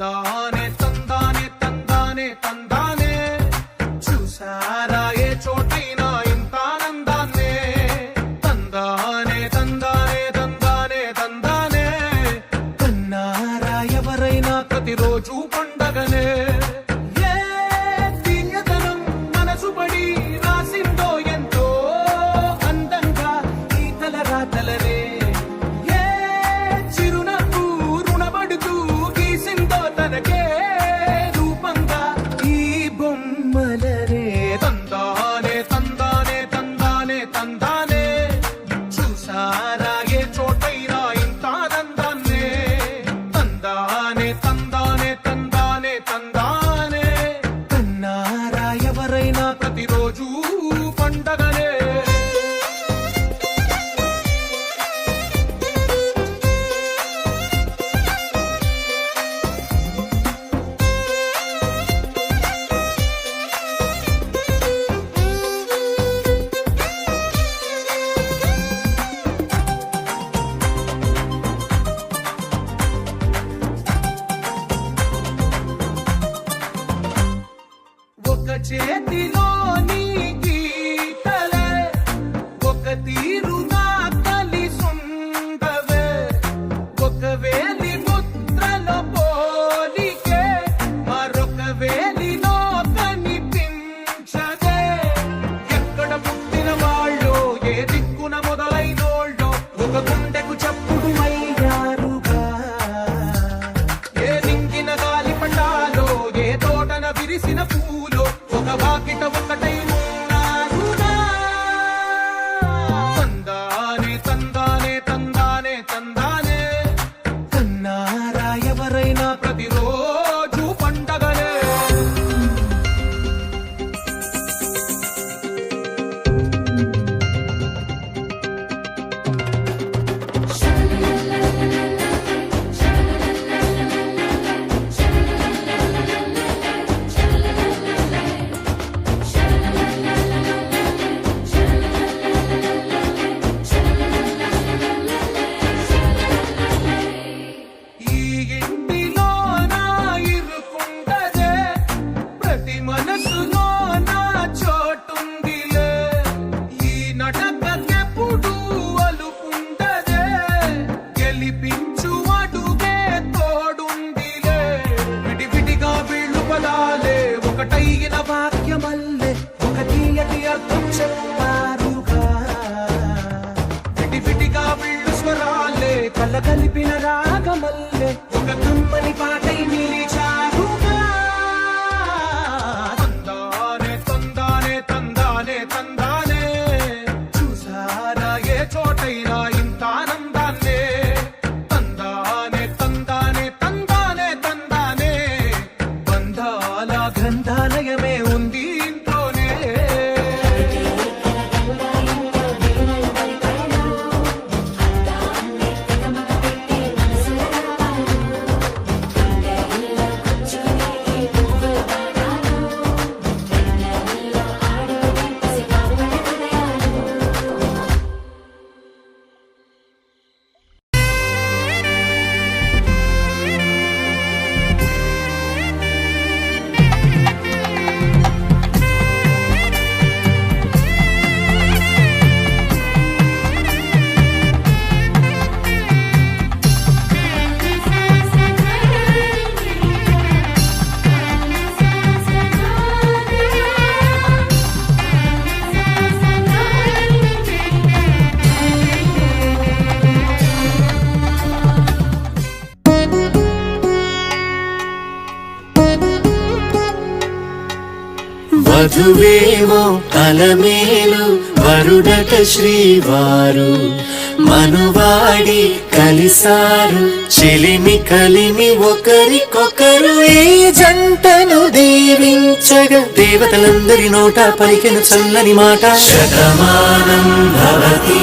తందానే తందానే తందానే తందానే చూసారా ఏ చోటైనా ఇంత ఆనందాన్నే తందానే తందానే తందానే తందానే కన్నారా ఎవరైనా ప్రతిరోజు పండగనే చేతిలోని గీతలే ఒక తీరుగా కలిసుండవే ఒక వేలి ముద్రల పోలికే మరొక వేలిలో కనిపించదే ఎక్కడ పుట్టిన వాళ్ళు ఏ దిక్కున మొదలైనోళ్ళో ఒక గుండెకు చప్పుడు అయ్యారుగా ఏ నింగిన గాలి పటాలో ఏ తోటన విరిసిన పూలో వాకిట ఒకటై ఉన్నారుగా తందానే తందానే తందానే తందానే కన్నారా ఎవరైనా ప్రతిరోజు పండగనే ఒకటైన వాక్యమల్లే ఒక తీయటి అర్థం చెప్పారుగా విడివిడిగా వీళ్ళు స్వరాలే కలగలిపిన రాగమల్లే ఒక కమ్మని పాటై నిలిచారుగా తందానే తందానే తందానే తందానే చూసారా ఏ చోటైనా ఇంత ఆనందాన్నే తందానే తందానే తందానే తందానే బంధాల గ్రంథాలయమే ఉంది ఇంట్లోనే వధువేమో అలమేలు వరుడట శ్రీవారు మనువాడి కలిసారు చెలిమి కలిమి ఒకరికొకరు ఈ జంటను దీవించగా దేవతలందరి నోట పలికెను చల్లని మాట శతమానం భవతి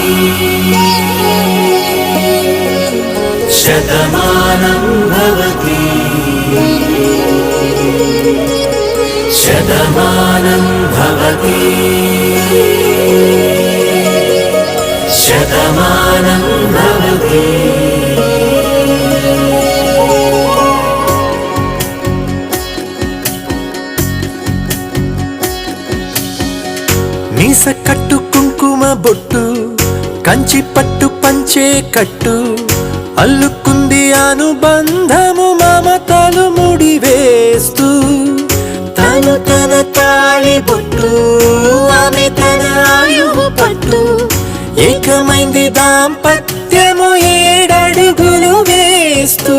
శతమానం భవతి శతమానం భవతి శతమానం భవతి కంచి పట్టు పంచే కట్టు అల్లుకుంది అనుబంధము మమతలు ముడివేస్తూ తను తన తాళి బొట్టు ఆమె తన ఆయువు పట్టు ఏకమైంది దాంపత్యము 7 అడుగులు వేస్తూ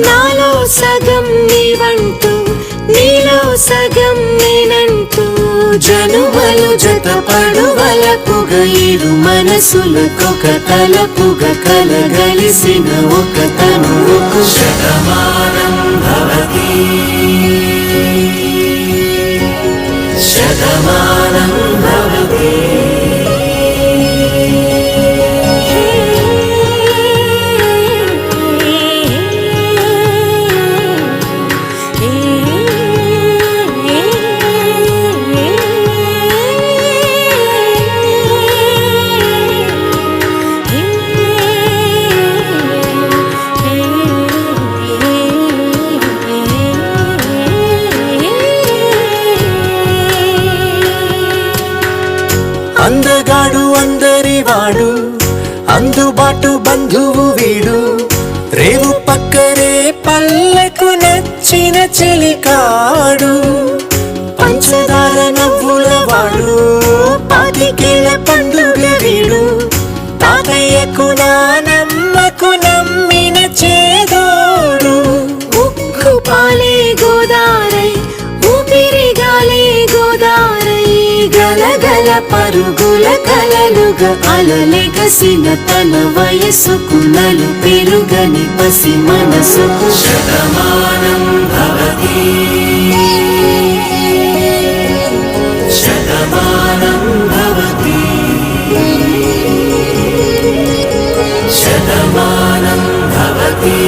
నాలో సగం నీవంటూ నీలో సగం నేనంటూ జనుమలు జతపడువలపుగ ఇరు మనసులకొక తలపుగ కలగలిసిన ఒక తనువుకు శతమానం భవతి శతమానం భవతి అందగాడు అందరివాడు అందుబాటు బంధువు వీడు రేవు పక్కరే పల్లెకు నచ్చిన చెలికాడు పంచదార నవ్వుల వాడు 25 పండుగ వీడు తాతయ్యకు నానమ్మకు నమ్మిన చేదోడు ఉక్కు పాలే గోదారై ఊపిరి గాలే గోదారై గలగల పరుగుల కలలుగా అలలెగసిన తన వయసుకు నలు పెరుగని పసి మనసుకు శతమానం భవతి శతమానం భవతి శతమానం భవతి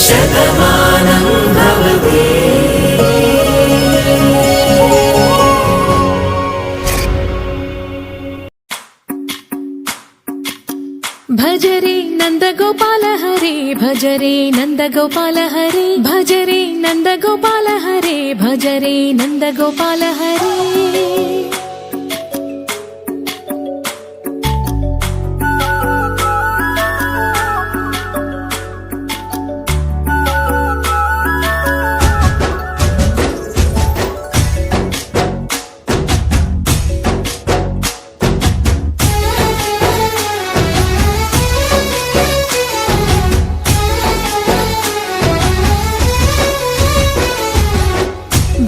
శతమానం భవతి భజరే నందగోపాల హరే భజరే నందగోపాల హరే భజరే నందగోపాల హరే భజరే నందగోపాల హరే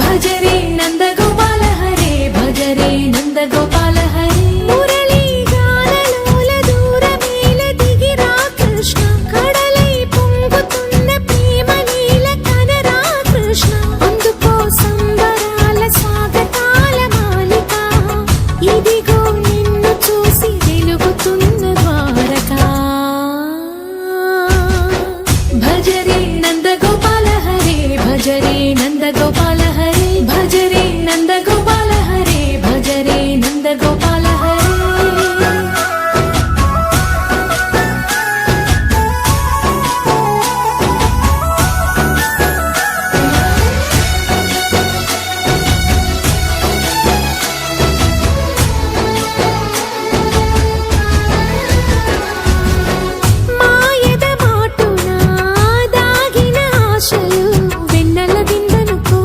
భజరే నందగోపాల హరే భజరే నందగోపాల హరే మురళీ గానలోల దూరమేల దిగిరా కృష్ణ కడలై పొంగుతున్న ప్రేమ నీల కనరా కృష్ణ అందుకో సంబరాల స్వాగతాల మాలిక ఇదిగో నిన్ను చూసి వెలుగుతున్న ద్వారకా భజరే నందగోపాల హరే భజరే నందగోపాల హరే భజరే నందగోపాల హరే భజరే నందగోపాల హరే మాయద మాటున దాగిన ఆశలు వెన్నెల విందనుకో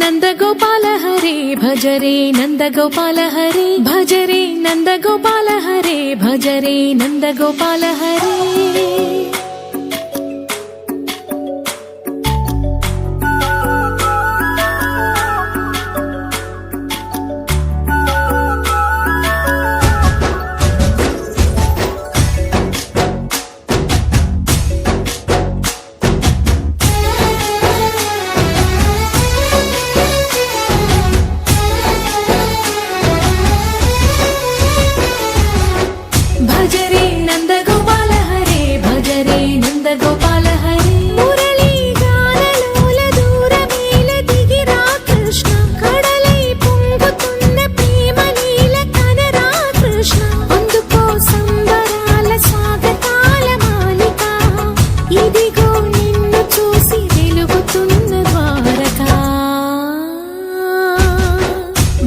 నందగోపాల హరే భజరే నందగోపాల హరే భజరే నందగోపాల హరే భజరే నందగోపాల హరే భజరే నందగోపాల హరే భజరే నందగోపాల హరే మురళీ గానలోల దూరమేల దిగిరా కృష్ణ కడలై పొంగుతున్న ప్రేమ లీల కనరా కృష్ణ అందుకో సంబరాల స్వాగతాల మాలిక ఇదిగో నిన్ను చూసి వెలుగుతున్న ద్వారకా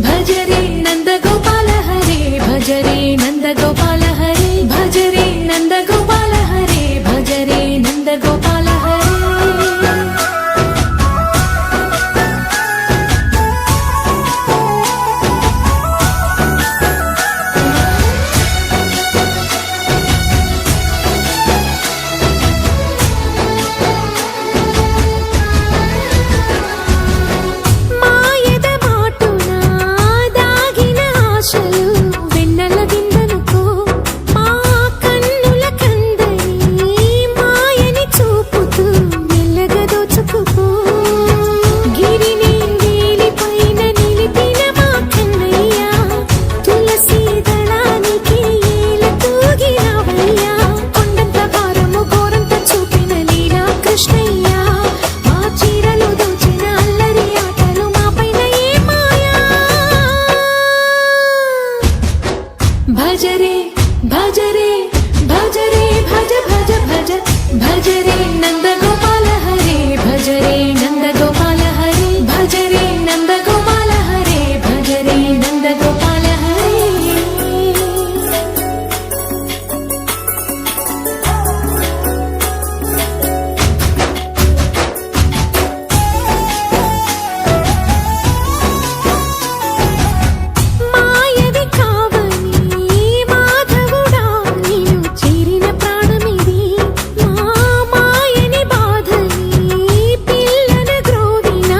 భజరే నందగోపాల హరే భజరే నందగోపాల హరే భజరే నందగోపాల హరే భజరే నందగోపాల హరే మాయద మాటున దాగిన ఆశలు వెన్నెల విందనుకో మా కన్నుల కందని మాయని చూపుతూ మెల్లగా దోచుకుపో గిరిని వేలిపైన నిలిపిన మా కన్నయ్య తులసి దళానికి ఏల తూగినవయ్యా కొండంత భారము గోరంత చూపిన లీలా కృష్ణయ్య మా చీరలు దోచిన అల్లరి ఆటలు మా పైన ఏ మాయా భజరే భజరే భజరే భజ భజ భజ భజరే నందగోపాల హరే భజరే నందగోపాల హరే భజరే నందగోపాల హరే భజరే నందగోపాల హరే మాయవి కావని మాధవుడా నీను చేరిన ప్రాణమిది మా మాయని బాధని పిల్లన గ్రోవిన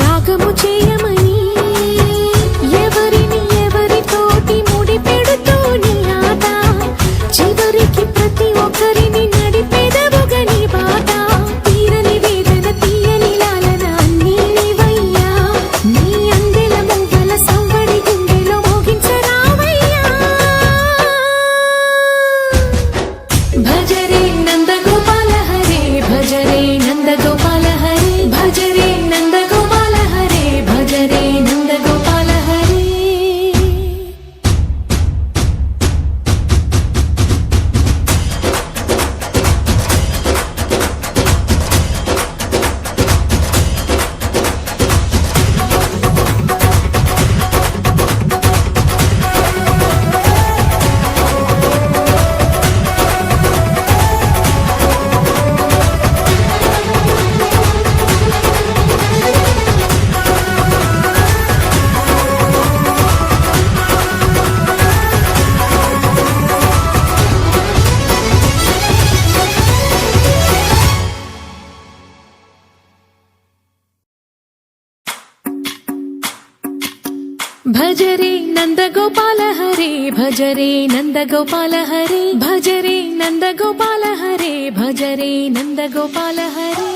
రాగము చేయమని ఎవరిని ఎవరితోటి ముడిపెడుతూ నీ ఆట చివరికి ప్రతి ఒక్కరిని నడిపెదవుగని బాట తీరని వేదన తీయని లాలన అన్నీ నీవయ్యా నీ అందెల మువ్వల సవ్వడి గుండెలో మోగించరావయ్యా భజరే నందగోపాల హరే భజరే నందగోపాల హరే భజరే నందగోపాల హరే భజరే నందగోపాల హరే భజరే నందగోపాల హరే భజరే నందగోపాల హరే భజరే నందగోపాల హరే భజరే నందగోపాల హరే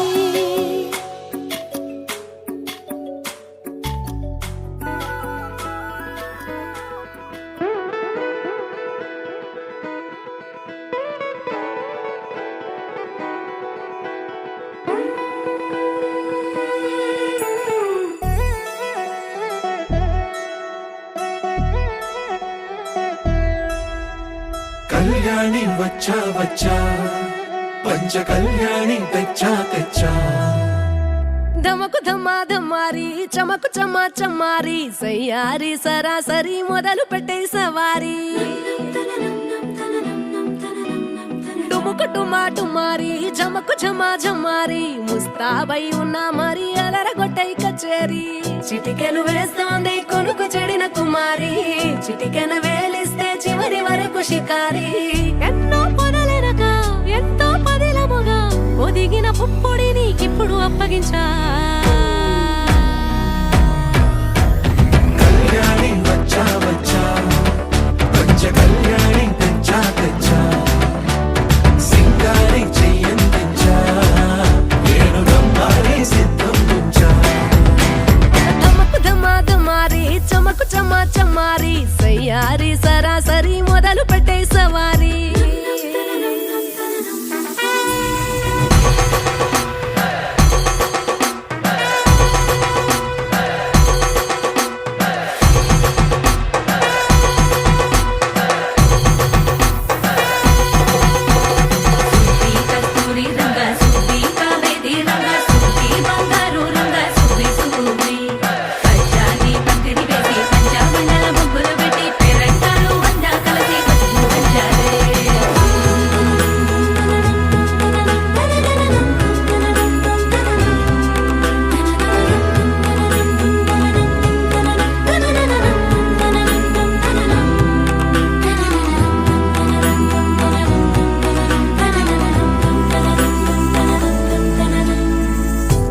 కళ్యాణి వచ్చా వచ్చా పంచ కళ్యాణి తెచ్చా తెచ్చా ధమకు ధమా ధమారి చమకు చమా చమారి సయ్యారి సరాసరి మొదలు పెట్టే సవారీ టుముకు టుమాటు మారి జమకు జమా జమారి ముస్తాబై ఉన్నా మరి అలరగొట్టై కచేరి చిటికెను వేస్తోంది కొనుకు చెడిన కుమారి చిటికెను వేలిస్తే చివరి వరకు షికారి ఎన్నో పొదలెనక ఎంతో పదిలముగా ఒదిగిన పుప్పొడి నీకిప్పుడు అప్పగించా కళ్యాణి వచ్చా వచ్చా పంచ కళ్యాణి తెచ్చా తెచ్చా సింగారి చెయ్యందించా వేణుగమ్మారి సిద్ధం ఉంచా ధమకు ధమా ధమారి చమకు చమా చమారి సయ్యారి సరాసరి మొదలు పెట్టే సవారీ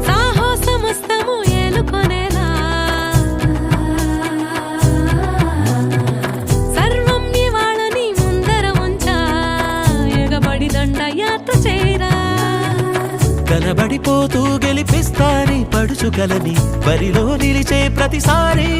సాహసమస్తము ఏలుకొనేలా సర్వం ఇవాళ నీ ముందర ఉంచా ఎగబడి దండ యాత్ర చేరా కనబడిపోతూ గెలిపిస్తాని పడుచుగలని బరిలో నిలిచే ప్రతిసారి